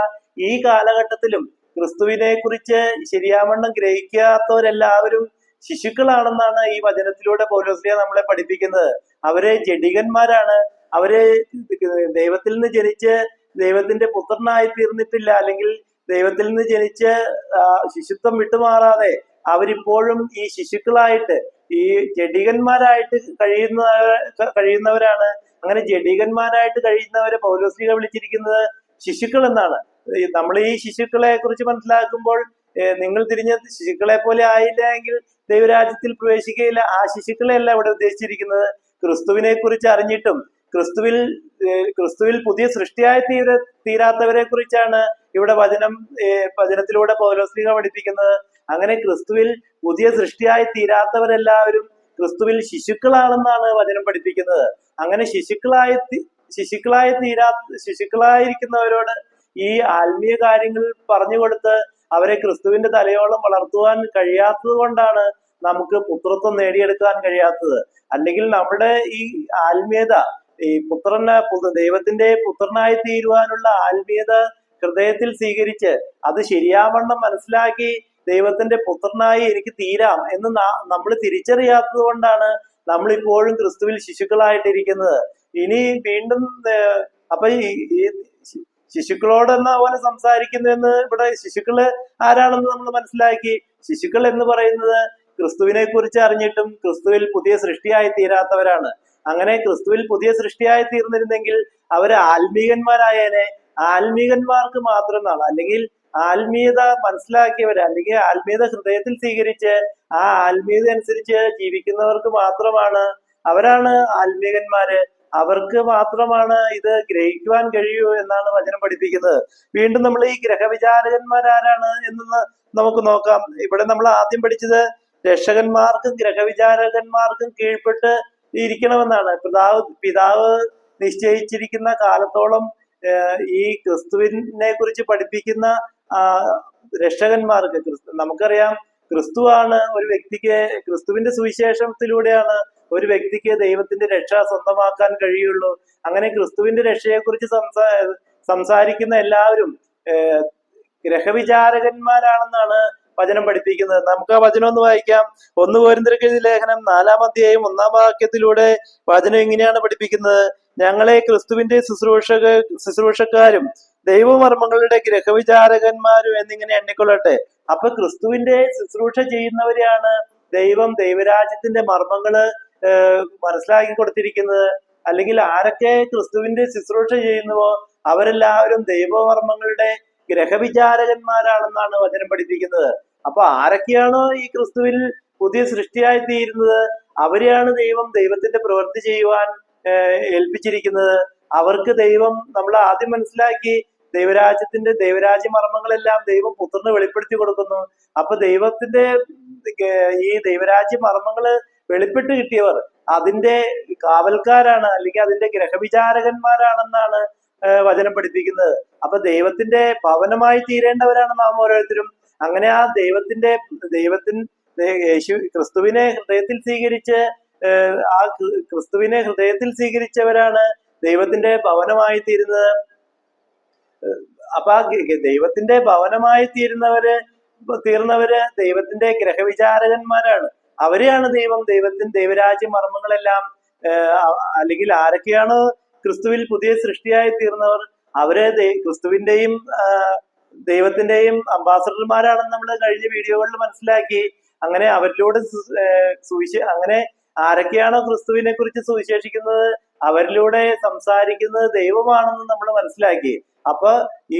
ഈ കാലഘട്ടത്തിലും ക്രിസ്തുവിനെ കുറിച്ച് ശരിയാവണ്ണം ഗ്രഹിക്കാത്തവരെല്ലാവരും ശിശുക്കളാണെന്നാണ് ഈ വചനത്തിലൂടെ പൗലോസ്ലീഹ നമ്മളെ പഠിപ്പിക്കുന്നത്. അവരെ ജഡികന്മാരാണ്. അവര് ദൈവത്തിൽ നിന്ന് ജനിച്ച് ദൈവത്തിന്റെ പുത്രനായി തീർന്നിട്ടില്ല, അല്ലെങ്കിൽ ദൈവത്തിൽ നിന്ന് ജനിച്ച് ശിശുത്വം വിട്ടുമാറാതെ അവരിപ്പോഴും ഈ ശിശുക്കളായിട്ട്, ഈ ജഡികന്മാരായിട്ട് കഴിയുന്നവരാണ്. അങ്ങനെ ജഡികന്മാരായിട്ട് കഴിയുന്നവരെ പൗലോസ്ലീഹ വിളിച്ചിരിക്കുന്നത് ശിശുക്കൾ എന്നാണ്. നമ്മൾ ഈ ശിശുക്കളെ കുറിച്ച് മനസ്സിലാക്കുമ്പോൾ, നിങ്ങൾ തിരിഞ്ഞ ശിശുക്കളെ പോലെ ആയില്ല എങ്കിൽ ദൈവരാജ്യത്തിൽ പ്രവേശിക്കുകയില്ല. ആ ശിശുക്കളെയല്ല ഇവിടെ ഉദ്ദേശിച്ചിരിക്കുന്നത്. ക്രിസ്തുവിനെ കുറിച്ച് അറിഞ്ഞിട്ടും ക്രിസ്തുവിൽ പുതിയ സൃഷ്ടിയായി തീരാത്തവരെ കുറിച്ചാണ് ഇവിടെ വചനത്തിലൂടെ പൗലോസ്ലീഹ പഠിപ്പിക്കുന്നത്. അങ്ങനെ ക്രിസ്തുവിൽ പുതിയ സൃഷ്ടിയായി തീരാത്തവരെല്ലാവരും ക്രിസ്തുവിൽ ശിശുക്കളാണെന്നാണ് വചനം പഠിപ്പിക്കുന്നത്. അങ്ങനെ ശിശുക്കളായിരിക്കുന്നവരോട് ഈ ആത്മീയ കാര്യങ്ങൾ പറഞ്ഞു കൊടുത്ത് അവരെ ക്രിസ്തുവിന്റെ തലയോളം വളർത്തുവാൻ കഴിയാത്തത് കൊണ്ടാണ് നമുക്ക് പുത്രത്വം നേടിയെടുക്കാൻ കഴിയാത്തത്. അല്ലെങ്കിൽ നമ്മുടെ ഈ ആത്മീയത, ഈ ദൈവത്തിന്റെ പുത്രനായി തീരുവാനുള്ള ആത്മീയത ഹൃദയത്തിൽ സ്വീകരിച്ച് അത് ശരിയാവണ്ണം മനസ്സിലാക്കി ദൈവത്തിന്റെ പുത്രനായി എനിക്ക് തീരാം എന്ന് നമ്മൾ തിരിച്ചറിയാത്തത് കൊണ്ടാണ് നമ്മളിപ്പോഴും ക്രിസ്തുവിൽ ശിശുക്കളായിട്ടിരിക്കുന്നത്. ഇനി വീണ്ടും അപ്പൊ ഈ ശിശുക്കളോടെന്ന പോലെ സംസാരിക്കുന്നതെന്ന് ഇവിടെ ശിശുക്കള് ആരാണെന്ന് നമ്മൾ മനസ്സിലാക്കി. ശിശുക്കൾ എന്ന് പറയുന്നത് ക്രിസ്തുവിനെ കുറിച്ച് അറിഞ്ഞിട്ടും ക്രിസ്തുവിൽ പുതിയ സൃഷ്ടിയായി തീരാത്തവരാണ്. അങ്ങനെ ക്രിസ്തുവിൽ പുതിയ സൃഷ്ടിയായി തീർന്നിരുന്നെങ്കിൽ അവര് ആത്മീകന്മാരായേനെ. ആത്മീകന്മാർക്ക് മാത്രമാണ്, അല്ലെങ്കിൽ ആത്മീയത മനസ്സിലാക്കിയവര്, അല്ലെങ്കിൽ ആത്മീയത ഹൃദയത്തിൽ സ്വീകരിച്ച് ആ ആത്മീയത അനുസരിച്ച് ജീവിക്കുന്നവർക്ക് മാത്രമാണ്, അവരാണ് ആത്മീകന്മാര്. അവർക്ക് മാത്രമാണ് ഇത് ഗ്രഹിക്കുവാൻ കഴിയൂ എന്നാണ് വചനം പഠിപ്പിക്കുന്നത്. വീണ്ടും നമ്മൾ ഈ ഗ്രഹവിചാരകന്മാരാരാണ് എന്ന് നമുക്ക് നോക്കാം. ഇവിടെ നമ്മൾ ആദ്യം പഠിച്ചത് രക്ഷകന്മാർക്കും ഗ്രഹവിചാരകന്മാർക്കും കീഴ്പ്പെട്ട് ഇരിക്കണമെന്നാണ്. പിതാവ് നിശ്ചയിച്ചിരിക്കുന്ന കാലത്തോളം ഈ ക്രിസ്തുവിനെ കുറിച്ച് പഠിപ്പിക്കുന്ന രക്ഷകന്മാർക്ക്, നമുക്കറിയാം ക്രിസ്തുവാണ് ഒരു വ്യക്തിക്ക്, ക്രിസ്തുവിന്റെ സുവിശേഷത്തിലൂടെയാണ് ഒരു വ്യക്തിക്ക് ദൈവത്തിന്റെ രക്ഷ സ്വന്തമാക്കാൻ കഴിയുള്ളൂ. അങ്ങനെ ക്രിസ്തുവിന്റെ രക്ഷയെക്കുറിച്ച് സംസാരിക്കുന്ന എല്ലാവരും ഗ്രഹവിചാരകന്മാരാണെന്നാണ് വചനം പഠിപ്പിക്കുന്നത്. നമുക്ക് ആ വചനം ഒന്ന് വായിക്കാം. 1 കൊരിന്ത്യർക്ക് എഴുതിയ ലേഖനം 4-ാം അധ്യായം 1-ാം വാക്യത്തിലൂടെ വചനം ഇങ്ങനെയാണ് പഠിപ്പിക്കുന്നത്: ഞങ്ങളെ ക്രിസ്തുവിന്റെ ശുശ്രൂഷക്കാരും ദൈവമർമ്മങ്ങളുടെ ഗ്രഹവിചാരകന്മാരും എന്നിങ്ങനെ എണ്ണിക്കൊള്ളട്ടെ. അപ്പൊ ക്രിസ്തുവിന്റെ ശുശ്രൂഷ ചെയ്യുന്നവരെയാണ് ദൈവരാജ്യത്തിന്റെ മർമ്മങ്ങള് മനസ്സിലാക്കി കൊടുത്തിരിക്കുന്നത്. അല്ലെങ്കിൽ ആരൊക്കെ ക്രിസ്തുവിന്റെ ശുശ്രൂഷ ചെയ്യുന്നുവോ അവരെല്ലാവരും ദൈവമർമ്മങ്ങളുടെ ഗ്രഹവിചാരകന്മാരാണെന്നാണ് വചനം പഠിപ്പിക്കുന്നത്. അപ്പൊ ആരൊക്കെയാണോ ഈ ക്രിസ്തുവിൽ പുതിയ സൃഷ്ടിയായി തീരുന്നത് അവരെയാണ് ദൈവത്തിന്റെ പ്രവൃത്തി ചെയ്യുവാൻ ഏൽപ്പിച്ചിരിക്കുന്നത്. അവർക്ക് ദൈവം, നമ്മൾ ആദ്യം മനസ്സിലാക്കി, ദൈവരാജ്യ മർമ്മങ്ങളെല്ലാം ദൈവം പുത്രന് വെളിപ്പെടുത്തി കൊടുക്കുന്നു. അപ്പൊ ദൈവത്തിന്റെ ഈ ദൈവരാജ്യ മർമ്മങ്ങള് വെളിപ്പെട്ട് കിട്ടിയവർ അതിന്റെ കാവൽക്കാരാണ്, അല്ലെങ്കിൽ അതിന്റെ ഗ്രഹവിചാരകന്മാരാണെന്നാണ് വചനം പഠിപ്പിക്കുന്നത്. അപ്പൊ ദൈവത്തിന്റെ ഭവനമായി തീരേണ്ടവരാണ് നാം ഓരോരുത്തരും. അങ്ങനെ ആ ക്രിസ്തുവിനെ ഹൃദയത്തിൽ സ്വീകരിച്ചവരാണ് ദൈവത്തിന്റെ ഭവനമായി തീരുന്നത്. അപ്പൊ ആ ദൈവത്തിന്റെ ഭവനമായി തീർന്നവര് ദൈവത്തിന്റെ ഗ്രഹവിചാരകന്മാരാണ്. അവരെയാണ് ദൈവരാജ്യ മർമ്മങ്ങളെല്ലാം, അല്ലെങ്കിൽ ആരൊക്കെയാണ് ക്രിസ്തുവിൽ പുതിയ സൃഷ്ടിയായി തീർന്നവർ അവര് ക്രിസ്തുവിന്റെയും ദൈവത്തിന്റെയും അംബാസഡർമാരാണെന്ന് നമ്മൾ കഴിഞ്ഞ വീഡിയോകളിൽ മനസ്സിലാക്കി. അങ്ങനെ അവരിലൂടെ അങ്ങനെ ആരൊക്കെയാണോ ക്രിസ്തുവിനെ കുറിച്ച് സുവിശേഷിക്കുന്നത് അവരിലൂടെ സംസാരിക്കുന്നത് ദൈവമാണെന്ന് നമ്മൾ മനസ്സിലാക്കി. അപ്പൊ ഈ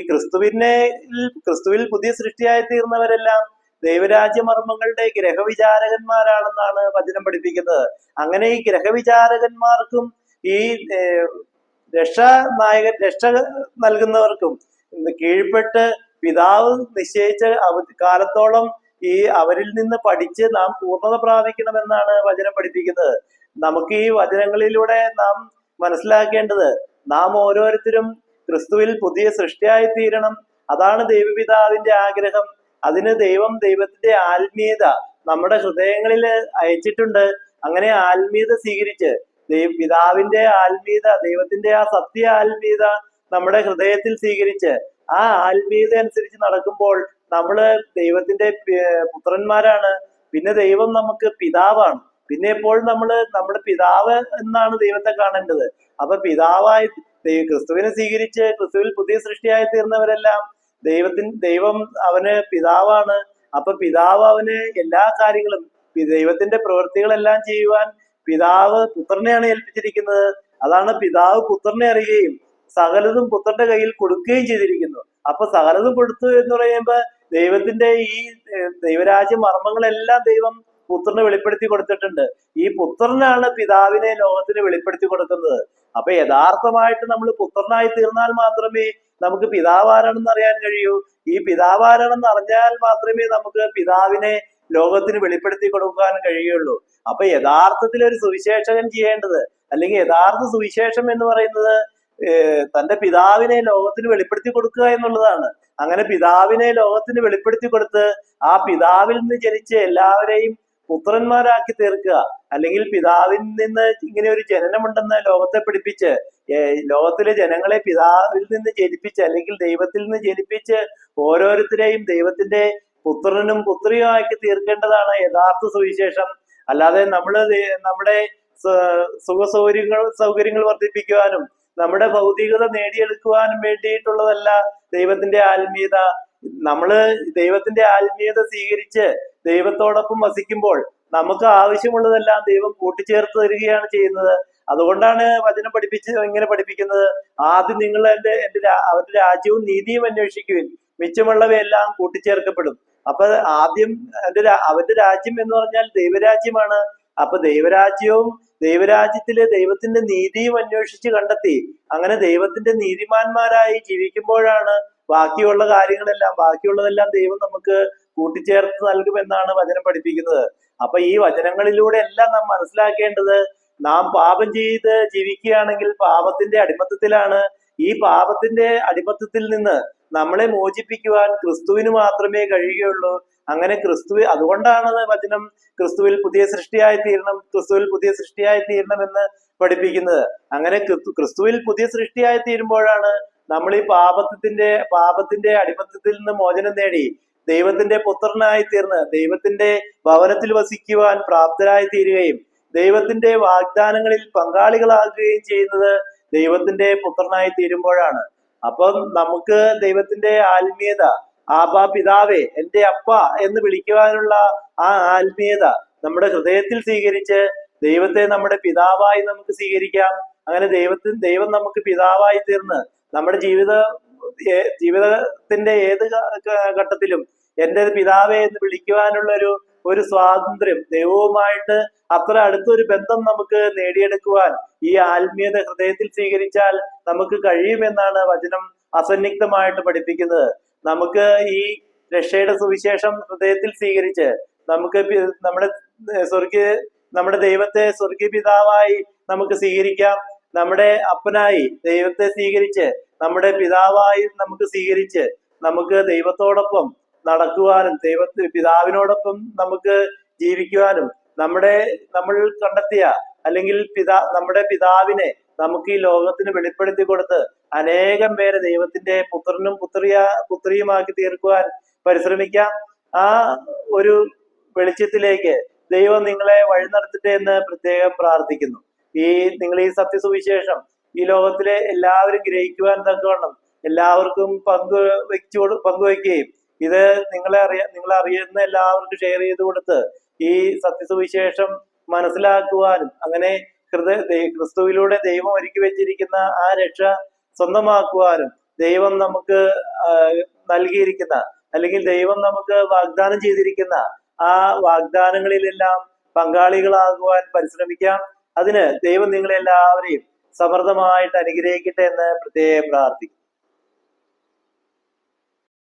ക്രിസ്തുവിൽ പുതിയ സൃഷ്ടിയായി തീർന്നവരെല്ലാം ദൈവരാജ്യ മർമ്മങ്ങളുടെ ഗ്രഹവിചാരകന്മാരാണെന്നാണ് വചനം പഠിപ്പിക്കുന്നത്. അങ്ങനെ ഈ ഗ്രഹവിചാരകന്മാർക്കും ഈ രക്ഷ നൽകുന്നവർക്കും കീഴ്പ്പെട്ട് പിതാവ് നിശ്ചയിച്ച കാലത്തോളം ഈ അവരിൽ നിന്ന് പഠിച്ച് നാം പൂർണ്ണത പ്രാപിക്കണമെന്നാണ് വചനം പഠിപ്പിക്കുന്നത്. നമുക്ക് ഈ വചനങ്ങളിലൂടെ നാം മനസ്സിലാക്കേണ്ടത്, നാം ഓരോരുത്തരും ക്രിസ്തുവിൽ പുതിയ സൃഷ്ടിയായി തീരണം. അതാണ് ദൈവപിതാവിന്റെ ആഗ്രഹം. അതിന് ദൈവത്തിന്റെ ആത്മീയത നമ്മുടെ ഹൃദയങ്ങളിൽ അയച്ചിട്ടുണ്ട്. അങ്ങനെ ആത്മീയത സ്വീകരിച്ച് പിതാവിന്റെ ആത്മീയത, ദൈവത്തിന്റെ ആ സത്യ ആത്മീയത നമ്മുടെ ഹൃദയത്തിൽ സ്വീകരിച്ച് ആ ആത്മീയത അനുസരിച്ച് നടക്കുമ്പോൾ നമ്മള് ദൈവത്തിന്റെ പുത്രന്മാരാണ്. പിന്നെ ദൈവം നമുക്ക് പിതാവാണ്. പിന്നെ എപ്പോഴും നമ്മുടെ പിതാവ് എന്നാണ് ദൈവത്തെ കാണേണ്ടത്. അപ്പൊ പിതാവായി ക്രിസ്തുവിനെ സ്വീകരിച്ച് ക്രിസ്തുവിൽ പുതിയ സൃഷ്ടിയായി തീർന്നവരെല്ലാം ദൈവം അവന് പിതാവാണ്. അപ്പൊ പിതാവ് അവന് എല്ലാ കാര്യങ്ങളും ദൈവത്തിന്റെ പ്രവൃത്തികളെല്ലാം ചെയ്യുവാൻ പിതാവ് പുത്രനെയാണ് ഏൽപ്പിച്ചിരിക്കുന്നത്. അതാണ് പിതാവ് പുത്രനെ അറിയുകയും സകലതും പുത്രന്റെ കയ്യിൽ കൊടുക്കുകയും ചെയ്തിരിക്കുന്നു. അപ്പൊ സകലതും കൊടുത്തു എന്ന് പറയുമ്പോ ദൈവത്തിന്റെ ഈ ദൈവരാജ്യ മർമ്മങ്ങളെല്ലാം ദൈവം പുത്രന് വെളിപ്പെടുത്തി കൊടുത്തിട്ടുണ്ട്. ഈ പുത്രനാണ് പിതാവിനെ ലോകത്തിന് വെളിപ്പെടുത്തി കൊടുക്കുന്നത്. അപ്പൊ യഥാർത്ഥമായിട്ട് നമ്മൾ പുത്രനായി തീർന്നാൽ മാത്രമേ നമുക്ക് പിതാവാരാണെന്ന് അറിയാൻ കഴിയൂ. ഈ പിതാവാരാണെന്ന് അറിഞ്ഞാൽ മാത്രമേ നമുക്ക് പിതാവിനെ ലോകത്തിന് വെളിപ്പെടുത്തി കൊടുക്കാൻ കഴിയുള്ളൂ. അപ്പൊ യഥാർത്ഥത്തിൽ ഒരു സുവിശേഷകൻ ചെയ്യേണ്ടത്, അല്ലെങ്കിൽ യഥാർത്ഥ സുവിശേഷം എന്ന് പറയുന്നത് തന്റെ പിതാവിനെ ലോകത്തിന് വെളിപ്പെടുത്തി കൊടുക്കുക എന്നുള്ളതാണ്. അങ്ങനെ പിതാവിനെ ലോകത്തിന് വെളിപ്പെടുത്തി കൊടുത്ത് ആ പിതാവിൽ നിന്ന് ജനിച്ച് എല്ലാവരെയും പുത്രന്മാരാക്കി തീർക്കുക, അല്ലെങ്കിൽ പിതാവിൽ നിന്ന് ഇങ്ങനെ ഒരു ജനനമുണ്ടെന്ന് ലോകത്തെ പഠിപ്പിച്ച് ലോകത്തിലെ ജനങ്ങളെ പിതാവിൽ നിന്ന് ജനിപ്പിച്ച് അല്ലെങ്കിൽ ദൈവത്തിൽ നിന്ന് ജനിപ്പിച്ച് ഓരോരുത്തരെയും ദൈവത്തിന്റെ പുത്രനും പുത്രിയും ആക്കി തീർക്കേണ്ടതാണ് യഥാർത്ഥ സുവിശേഷം. അല്ലാതെ നമ്മുടെ സൗകര്യങ്ങൾ വർദ്ധിപ്പിക്കുവാനും നമ്മുടെ ഭൗതികത നേടിയെടുക്കുവാനും വേണ്ടിയിട്ടുള്ളതല്ല ദൈവത്തിന്റെ ആത്മീയത. ദൈവത്തിന്റെ ആത്മീയത സ്വീകരിച്ച് ദൈവത്തോടൊപ്പം വസിക്കുമ്പോൾ നമുക്ക് ആവശ്യമുള്ളതെല്ലാം ദൈവം കൂട്ടിച്ചേർത്ത് തരികയാണ് ചെയ്യുന്നത്. അതുകൊണ്ടാണ് വചനം ഇങ്ങനെ പഠിപ്പിക്കുന്നത്, ആദ്യം നിങ്ങൾ അവരുടെ രാജ്യവും നീതിയും അന്വേഷിക്കുവിൻ, മിച്ചമുള്ളവയെല്ലാം കൂട്ടിച്ചേർക്കപ്പെടും. അപ്പൊ ആദ്യം അവന്റെ രാജ്യം എന്ന് പറഞ്ഞാൽ ദൈവരാജ്യമാണ്. അപ്പൊ ദൈവരാജ്യത്തിലെ ദൈവത്തിന്റെ നീതിയും അന്വേഷിച്ച് കണ്ടെത്തി അങ്ങനെ ദൈവത്തിന്റെ നീതിമാന്മാരായി ജീവിക്കുമ്പോഴാണ് ബാക്കിയുള്ളതെല്ലാം ദൈവം നമുക്ക് കൂട്ടിച്ചേർത്ത് നൽകുമെന്നാണ് വചനം പഠിപ്പിക്കുന്നത്. അപ്പൊ ഈ വചനങ്ങളിലൂടെ എല്ലാം നാം മനസ്സിലാക്കേണ്ടത്, നാം പാപം ചെയ്ത് ജീവിക്കുകയാണെങ്കിൽ പാപത്തിന്റെ അടിമത്തത്തിലാണ്. ഈ പാപത്തിന്റെ അടിമത്തത്തിൽ നിന്ന് നമ്മളെ മോചിപ്പിക്കുവാൻ ക്രിസ്തുവിന് മാത്രമേ കഴിയുകയുള്ളൂ. അങ്ങനെ അതുകൊണ്ടാണ് വചനം ക്രിസ്തുവിൽ പുതിയ സൃഷ്ടിയായി തീരണം എന്ന് പഠിപ്പിക്കുന്നത്. അങ്ങനെ ക്രിസ്തുവിൽ പുതിയ സൃഷ്ടിയായി തീരുമ്പോഴാണ് നമ്മൾ ഈ പാപത്തിന്റെ അടിമത്തത്തിൽ നിന്ന് മോചനം നേടി ദൈവത്തിന്റെ പുത്രനായി തീർന്ന് ദൈവത്തിന്റെ ഭവനത്തിൽ വസിക്കുവാൻ പ്രാപ്തരായി തീരുകയും ദൈവത്തിന്റെ വാഗ്ദാനങ്ങളിൽ പങ്കാളികളാകുകയും ചെയ്യുന്നത് ദൈവത്തിന്റെ പുത്രനായി തീരുമ്പോഴാണ്. അപ്പം നമുക്ക് ദൈവത്തിന്റെ ആത്മീയത, ആബാ പിതാവേ, എന്റെ അപ്പ എന്ന് വിളിക്കുവാനുള്ള ആ ആത്മീയത നമ്മുടെ ഹൃദയത്തിൽ സ്വീകരിച്ച് ദൈവത്തെ നമ്മുടെ പിതാവായി നമുക്ക് സ്വീകരിക്കാം. അങ്ങനെ ദൈവം നമുക്ക് പിതാവായി തീർന്ന് നമ്മുടെ ജീവിതത്തിന്റെ ഏത് ഘട്ടത്തിലും എന്റെ പിതാവേ എന്ന് വിളിക്കുവാനുള്ള ഒരു സ്വാതന്ത്ര്യം, ദൈവവുമായിട്ട് അത്ര അടുത്തൊരു ബന്ധം നമുക്ക് നേടിയെടുക്കുവാൻ ഈ ആത്മീയത ഹൃദയത്തിൽ സ്വീകരിച്ചാൽ നമുക്ക് കഴിയുമെന്നാണ് വചനം അസന്നിഗ്ധമായിട്ട് പഠിപ്പിക്കുന്നത്. നമുക്ക് ഈ രക്ഷയുടെ സുവിശേഷം ഹൃദയത്തിൽ സ്വീകരിച്ച് നമുക്ക് നമ്മുടെ ദൈവത്തെ സ്വർഗീയ പിതാവായി നമുക്ക് സ്വീകരിക്കാം. നമ്മുടെ അപ്പനായി ദൈവത്തെ സ്വീകരിച്ച് നമ്മുടെ പിതാവായി നമുക്ക് സ്വീകരിച്ച് നമുക്ക് ദൈവത്തോടൊപ്പം നടക്കുവാനും പിതാവിനോടൊപ്പം നമുക്ക് ജീവിക്കുവാനും നമ്മൾ കണ്ടെത്തിയ അല്ലെങ്കിൽ നമ്മുടെ പിതാവിനെ നമുക്ക് ഈ ലോകത്തിന് വെളിപ്പെടുത്തി കൊടുത്ത് അനേകം പേരെ ദൈവത്തിന്റെ പുത്രനും പുത്രിയുമാക്കി തീർക്കുവാൻ പരിശ്രമിക്കാം. ആ ഒരു വെളിച്ചത്തിലേക്ക് ദൈവം നിങ്ങളെ വഴി നടത്തട്ടെ എന്ന് പ്രത്യേകം പ്രാർത്ഥിക്കുന്നു. നിങ്ങൾ ഈ സത്യസുവിശേഷം ഈ ലോകത്തിലെ എല്ലാവരും ഗ്രഹിക്കുവാൻ തക്കവണ്ണം എല്ലാവർക്കും പങ്കുവയ്ക്കുകയും ഇത് നിങ്ങളെ അറിയുന്ന എല്ലാവർക്കും ഷെയർ ചെയ്ത് കൊടുത്ത് ഈ സത്യസുവിശേഷം മനസ്സിലാക്കുവാനും അങ്ങനെ ക്രിസ്തുവിലൂടെ ദൈവം ഒരുക്കി വെച്ചിരിക്കുന്ന ആ രക്ഷ സ്വന്തമാക്കുവാനും ദൈവം നമുക്ക് നൽകിയിരിക്കുന്ന അല്ലെങ്കിൽ ദൈവം നമുക്ക് വാഗ്ദാനം ചെയ്തിരിക്കുന്ന ആ വാഗ്ദാനങ്ങളിലെല്ലാം പങ്കാളികളാകുവാൻ പരിശ്രമിക്കാം. അതിന് ദൈവം നിങ്ങളെല്ലാവരെയും സമൃദ്ധമായിട്ട് അനുഗ്രഹിക്കട്ടെ എന്ന് പ്രത്യേകം പ്രാർത്ഥിക്കുന്നു.